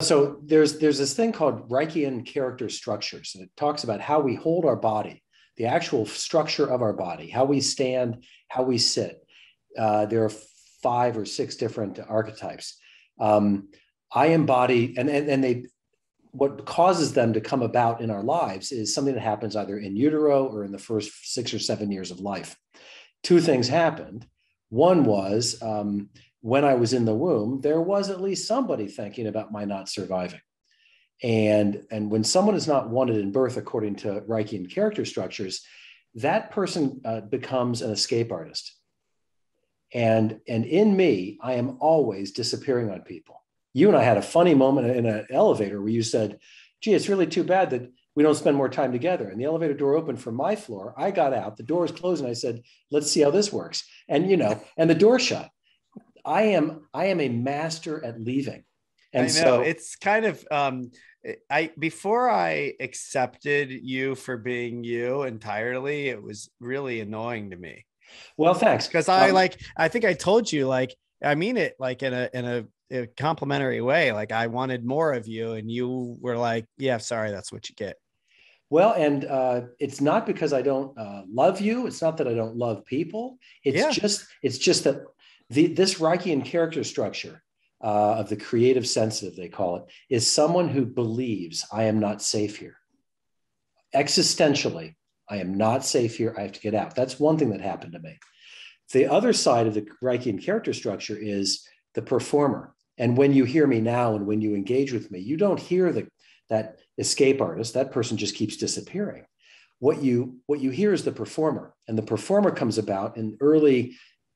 So there's this thing called Reichian character structures, and it talks about how we hold our body, the actual structure of our body, how we stand, how we sit. There are 5 or 6 different archetypes. I embody, and they, what causes them to come about in our lives is something that happens either in utero or in the first 6 or 7 years of life. 2 things happened. One was when I was in the womb, there was at least somebody thinking about my not surviving. And when someone is not wanted in birth, according to Reichian character structures, that person becomes an escape artist. And in me, I am always disappearing on people. You and I had a funny moment in an elevator where you said, gee, it's really too bad that we don't spend more time together. And the elevator door opened for my floor. I got out, the door was closed, and I said, let's see how this works. And, and the door shut. I am a master at leaving. And I know, it's kind of, before I accepted you for being you entirely, it was really annoying to me. Well, thanks. Because I think I told you, I mean it in a complimentary way. Like, I wanted more of you, and you were like, yeah, sorry, that's what you get. Well, and it's not because I don't love you. It's not that I don't love people. It's just that this Reichian character structure of the creative sensitive, they call it, is someone who believes I am not safe here. Existentially, I am not safe here. I have to get out. That's one thing that happened to me. The other side of the Reichian character structure is the performer. And when you hear me now and when you engage with me, you don't hear that escape artist. That person just keeps disappearing. What you hear is the performer. And the performer comes about in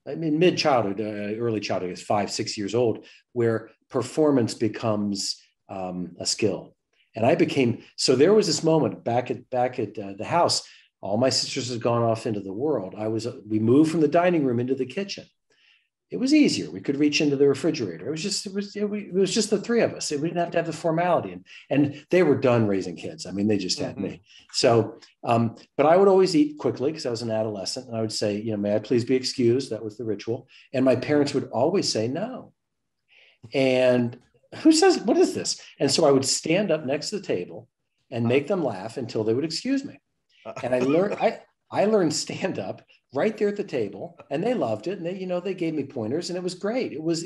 mid-childhood, early childhood is 5, 6 years old, where performance becomes a skill. And so there was this moment back at the house. All my sisters had gone off into the world. We moved from the dining room into the kitchen. It was easier. We could reach into the refrigerator. It was just the 3 of us. We didn't have to have the formality. And they were done raising kids. I mean, they just had me. So, but I would always eat quickly because I was an adolescent. And I would say, may I please be excused? That was the ritual. And my parents would always say no. And who says, what is this? And so I would stand up next to the table and make them laugh until they would excuse me. And I learned stand up right there at the table, and they loved it. And they gave me pointers, and it was great. It was,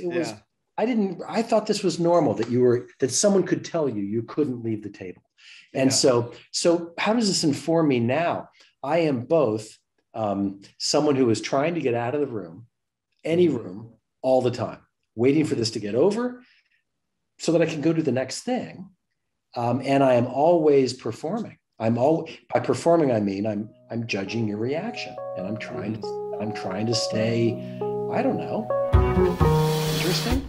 I thought this was normal that someone could tell you couldn't leave the table. And so how does this inform me now? I am both someone who is trying to get out of the room, any room, all the time, waiting for this to get over so that I can go to the next thing. And I am always performing. By performing, I mean I'm judging your reaction, and I'm trying to stay, I don't know, interesting.